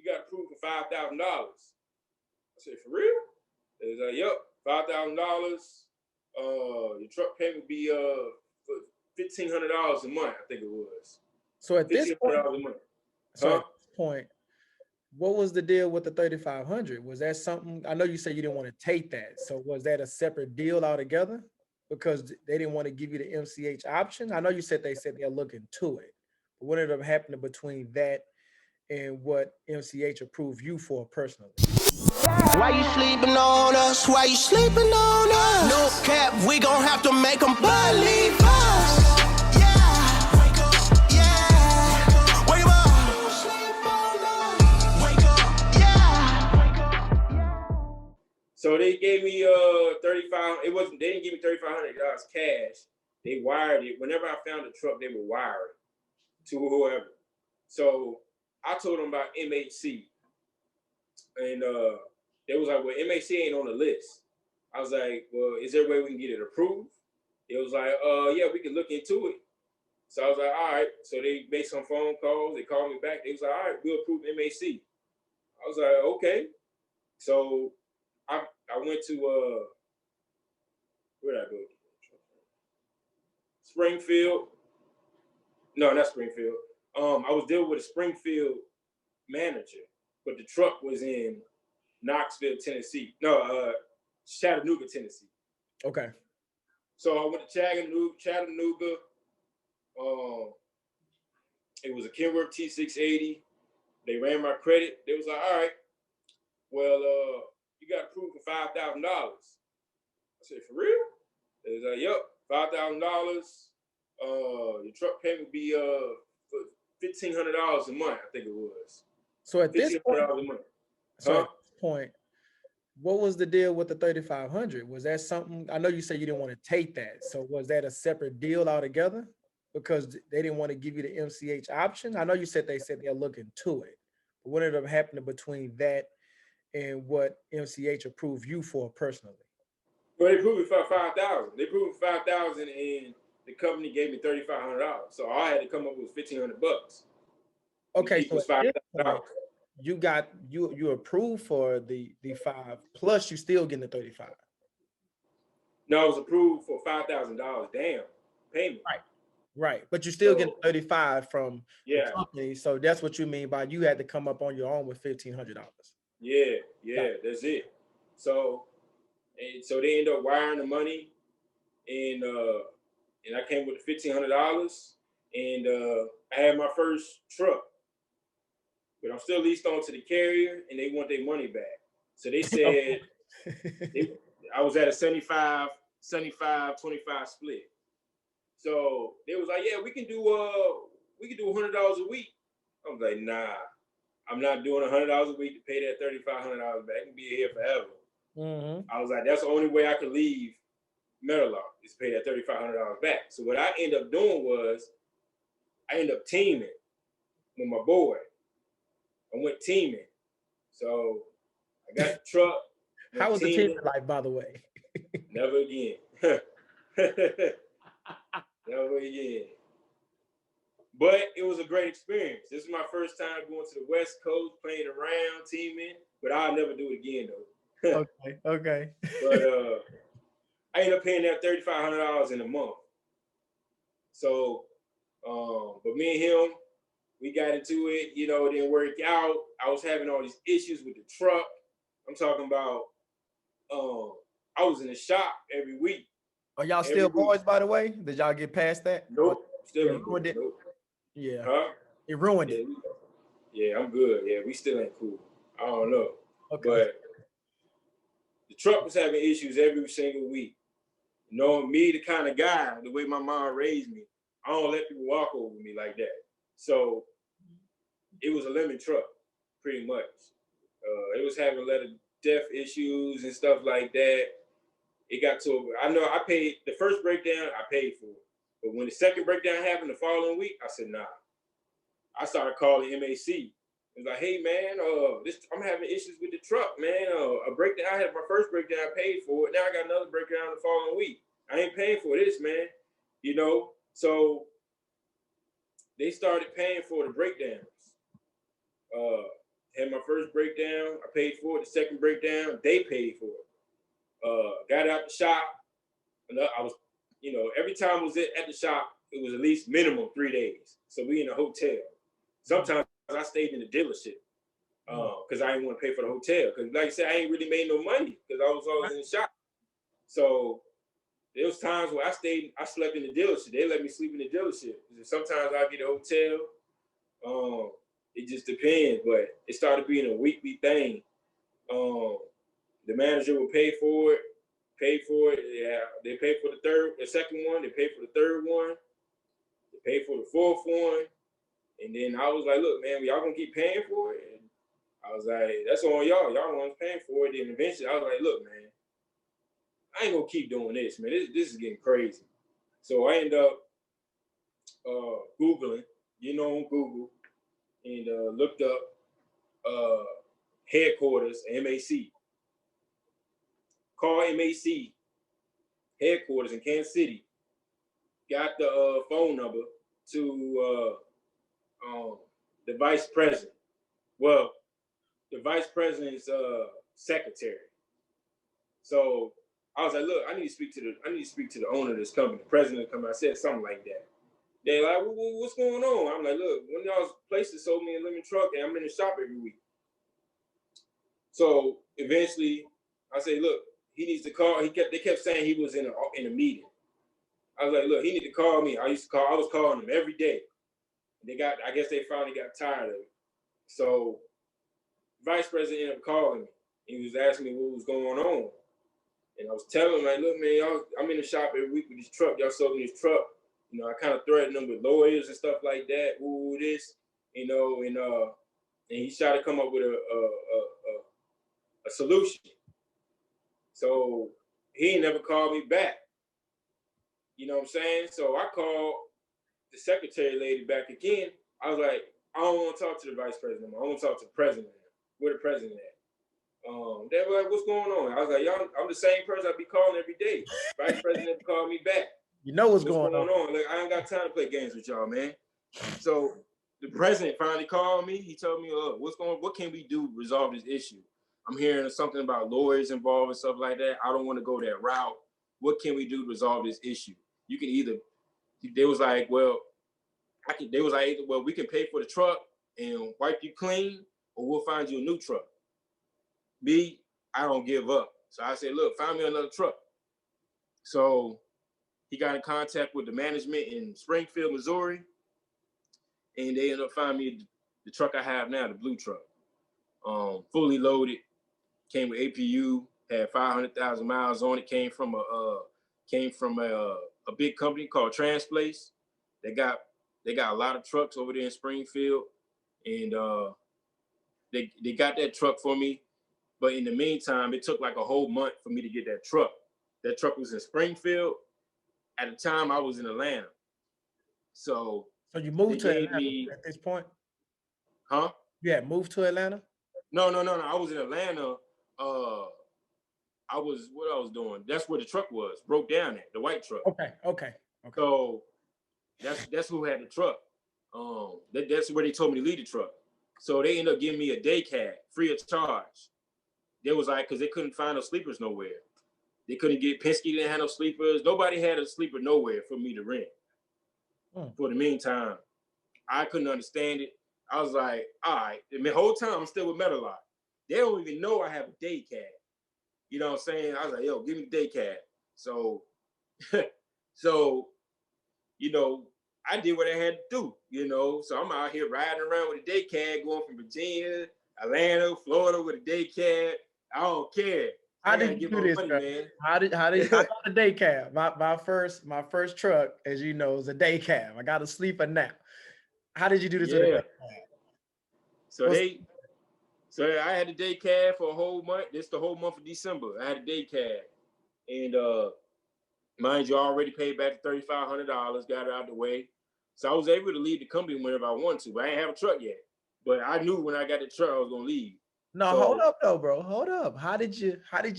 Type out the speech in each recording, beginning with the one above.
got approved for $5,000. I said, for real? They was like, yep, $5,000. Your truck payment would be $1,500 a month. I think it was. So at this point, $1,500 a month. so at this point, what was the deal with the 3,500? Was that something? I know you said you didn't want to take that. So was that a separate deal altogether? Because they didn't want to give you the MCH option. I know you said they're looking to it. But what ended up happening between that and what MCH approved you for personally? Why you sleeping on us? Why you sleeping on us? No cap, we gon' have to make them believe us. Yeah, wake up, yeah, wake up, wake up, yeah. So they gave me 35. It wasn't. They didn't give me $3,500 cash. They wired it. Whenever I found a truck, they would wire it to whoever. So I told them about MHC, and they was like, well, MHC ain't on the list. I was like, well, is there a way we can get it approved? It was like, yeah, we can look into it. So I was like, all right. So they made some phone calls. They called me back. They was like, all right, we'll approve MHC. I was like, okay. So I went to, where did I go? Springfield. No, not Springfield. I was dealing with a Springfield manager, but the truck was in Knoxville, Tennessee. No, Chattanooga, Tennessee. Okay. So I went to Chattanooga. It was a Kenworth T680. They ran my credit. They was like, all right, well, you got approved for $5,000. I said, for real? They was like, yep, $5,000. Your truck payment would be $1,500 a month, I think it was. So at this point, $1,500 a month. so at this point, what was the deal with the 3,500? Was that something? I know you said you didn't want to take that. So was that a separate deal altogether? Because they didn't want to give you the MCH option. I know you said they're looking to it. But what ended up happening between that and what MCH approved you for personally? Well, they approved it for $5,000. They approved it for $5,000, and the company gave me $3,500. So all I had to come up with was $1,500. Okay, so at this point, you approved for the 5 plus you still getting the 35. No, I was approved for $5,000 down payment. Right. But you still get 35 from the company. So that's what you mean by you had to come up on your own with $1,500. Yeah, that's it. So they ended up wiring the money, and I came with the $1,500, and I had my first truck. But I'm still leased on to the carrier, and they want their money back. So they said I was at a 75, 25 split. So they was like, yeah, we can do $100 a week. I was like, nah, I'm not doing $100 a week to pay that $3,500 back. I can be here forever. Mm-hmm. I was like, that's the only way I could leave Metallock is pay that $3,500 back. So what I ended up doing was I ended up teaming with my boy. I went teaming. So I got the truck. How was the teaming like, by the way? Never again. Never again. But it was a great experience. This is my first time going to the West Coast, playing around, teaming. But I'll never do it again, though. Okay. But I ended up paying that $3,500 in a month. So, but me and him, we got into it. You know, it didn't work out. I was having all these issues with the truck. I'm talking about, I was in the shop every week. Are y'all still boys, by the way? Did y'all get past that? Nope. Still ain't cool. Nope. Yeah. Huh? It ruined it. Yeah, I'm good. Yeah, we still ain't cool. I don't know. Okay. But the truck was having issues every single week. You know, me, the kind of guy, the way my mom raised me, I don't let people walk over me like that. So it was a lemon truck, pretty much. It was having a lot of death issues and stuff like that. It got to, I know I paid, the first breakdown, I paid for it. But when the second breakdown happened the following week, I said, nah. I started calling MAC. It was like, hey, man, I'm having issues with the truck, man. A breakdown, I had my first breakdown, I paid for it. Now I got another breakdown the following week. I ain't paying for this, man. You know, so they started paying for the breakdowns. had my first breakdown. I paid for it. The second breakdown, they paid for it. Got out the shop. And I was, every time I was at the shop, it was at least minimum 3 days. So we in a hotel. Sometimes I stayed in the dealership because I didn't want to pay for the hotel. Because like I said, I ain't really made no money because I was always in the shop. So there was times where I slept in the dealership. They let me sleep in the dealership. Sometimes I get a hotel. It just depends, but it started being a weekly thing. The manager would pay for it. Yeah, they pay for the second one. They pay for the third one. They pay for the fourth one. And then I was like, look, man, y'all gonna keep paying for it? And I was like, that's on y'all. Y'all the ones paying for it. Then eventually I was like, look, man, I ain't gonna keep doing this, man. This is getting crazy. So I end up Googling, on Google, and looked up headquarters, MAC. Call MAC headquarters in Kansas City. Got the phone number to the vice president. Well, the vice president's secretary. So I was like, look, I need to speak to the owner of this company, the president. I said something like that. They're like, what's going on? I'm like, look, one of y'all's places sold me a lemon truck, and I'm in the shop every week. So eventually, I say, look, he needs to call. They kept saying he was in a meeting. I was like, look, he need to call me. I was calling him every day. I guess they finally got tired of it. So vice president ended up calling me. He was asking me what was going on. And I was telling him, like, look, man, I'm in the shop every week with this truck. Y'all sold me this truck. I kind of threatened them with lawyers and stuff like that. Ooh, this, and he tried to come up with a solution. So he ain't never called me back. You know what I'm saying? So I called the secretary lady back again. I was like, I don't want to talk to the vice president. I want to talk to the president. Where the president at? They were like, what's going on? I was like, y'all, I'm the same person I be calling every day. Vice president called me back. You know what's going on. Like, I ain't got time to play games with y'all, man. So the president finally called me. He told me, what can we do to resolve this issue? I'm hearing something about lawyers involved and stuff like that. I don't want to go that route. What can we do to resolve this issue? You can either, they was like, well, we can pay for the truck and wipe you clean, or we'll find you a new truck. Me, I don't give up. So I said, look, find me another truck. So he got in contact with the management in Springfield, Missouri, and they ended up finding me the truck I have now, the blue truck. Fully loaded, came with APU, had 500,000 miles on it, came from a big company called Transplace. They got a lot of trucks over there in Springfield, and they got that truck for me. But in the meantime, it took like a whole month for me to get that truck. That truck was in Springfield. At the time, I was in Atlanta. So you moved to Atlanta at this point? Huh? You had moved to Atlanta? No. I was in Atlanta. What I was doing. That's where the truck was. Broke down at the white truck. Okay. So that's who had the truck. That's where they told me to leave the truck. So they ended up giving me a day cab free of charge. They was like, because they couldn't find no sleepers nowhere. They couldn't get, Penske didn't have no sleepers. Nobody had a sleeper nowhere for me to rent. For the meantime, I couldn't understand it. I was like, all right. The whole time I'm still with Metalot. They don't even know I have a day cab. You know what I'm saying? I was like, yo, give me the day cab. So, I did what I had to do, So I'm out here riding around with a day cab, going from Virginia, Atlanta, Florida with a day cab. I don't care. How did you do this, money, man? How did I got a day cab? My first truck, as you know, is a day cab. I got to sleep a nap. How did you do this with a day cab? So I had a day cab for a whole month. This the whole month of December. I had a day cab, and mind you, I already paid back the $3,500. Got it out the way, so I was able to leave the company whenever I wanted to. But I didn't have a truck yet. But I knew when I got the truck, I was gonna leave. No, hold up though, bro. Hold up. How did you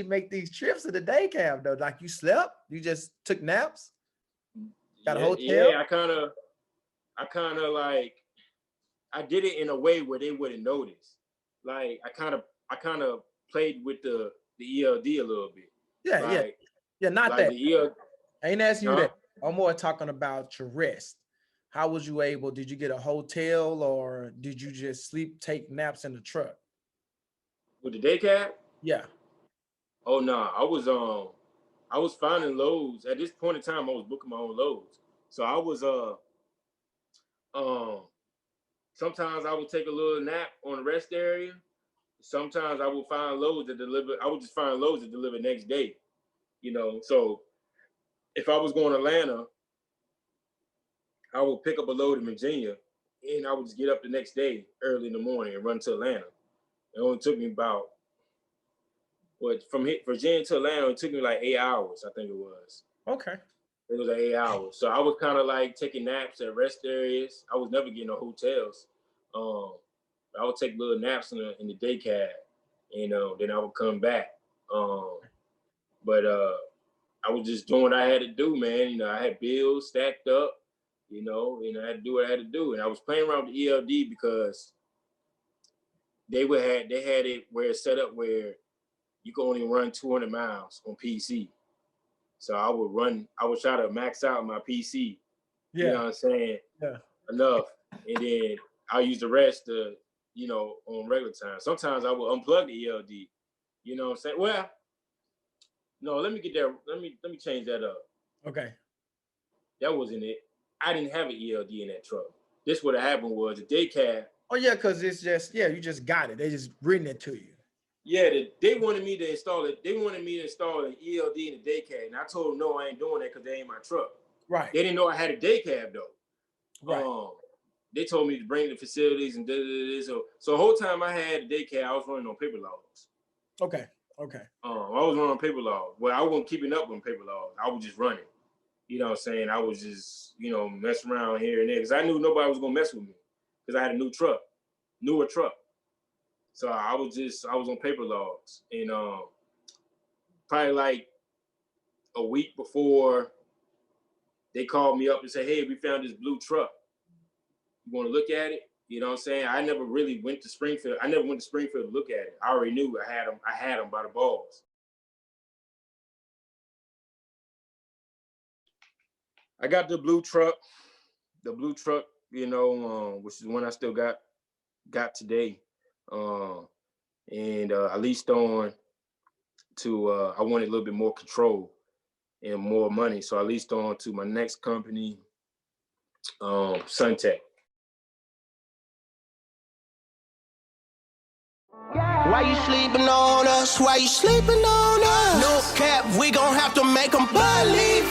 make these trips to the day cab though? Like you slept? You just took naps? Got a hotel? Yeah, I kind of like, I did it in a way where they wouldn't notice. like I kind of played with the ELD a little bit. Yeah, like, yeah. Not like that. the ELD. I ain't asking you Huh? that. I'm more talking about your rest. How was you able? Did you get a hotel or did you just sleep, take naps in the truck? With the day cab? Yeah. Oh no, I was finding loads. At this point in time, I was booking my own loads. So I was sometimes I would take a little nap on the rest area. Sometimes I would find loads to deliver. I would just find loads to deliver next day. You know, so if I was going to Atlanta, I would pick up a load in Virginia, and I would just get up the next day early in the morning and run to Atlanta. It only took me about from Virginia to Atlanta. It took me like 8 hours, I think it was. Okay. It was like 8 hours. So I was kind of like taking naps at rest areas. I was never getting no hotels. I would take little naps in the day cab, and then I would come back. But I was just doing what I had to do, man. You know, I had bills stacked up, and I had to do what I had to do. And I was playing around with the ELD because they had it where it's set up where you can only run 200 miles on PC. So I would try to max out my PC. Yeah. You know what I'm saying? Yeah. Enough. And then I'll use the rest on regular time. Sometimes I will unplug the ELD. You know what I'm saying? Well, no, let me change that up. Okay. That wasn't it. I didn't have an ELD in that truck. This what happened was the day cab. Oh yeah, because it's just, you just got it. They just bring it to you. Yeah, they wanted me to install it. They wanted me to install an ELD in the day cab. And I told them, no, I ain't doing that because they ain't my truck. Right. They didn't know I had a day cab though. Right. They told me to bring the facilities and so the whole time I had a day cab, I was running on paper logs. Okay. I was running on paper logs. Well, I wasn't keeping up on paper logs. I was just running. You know what I'm saying? I was just, messing around here and there because I knew nobody was gonna mess with me because I had a newer truck. So I was on paper logs, and probably like a week before they called me up and said, "Hey, we found this blue truck. You want to look at it?" You know what I'm saying? I never really went to Springfield. I never went to Springfield to look at it. I already knew I had them by the balls. I got the blue truck, which is the one I still got today. And I leased on to, I wanted a little bit more control and more money. So I leased on to my next company, Suntech. Why you sleeping on us? Why you sleeping on us? No cap, we gon' have to make them believe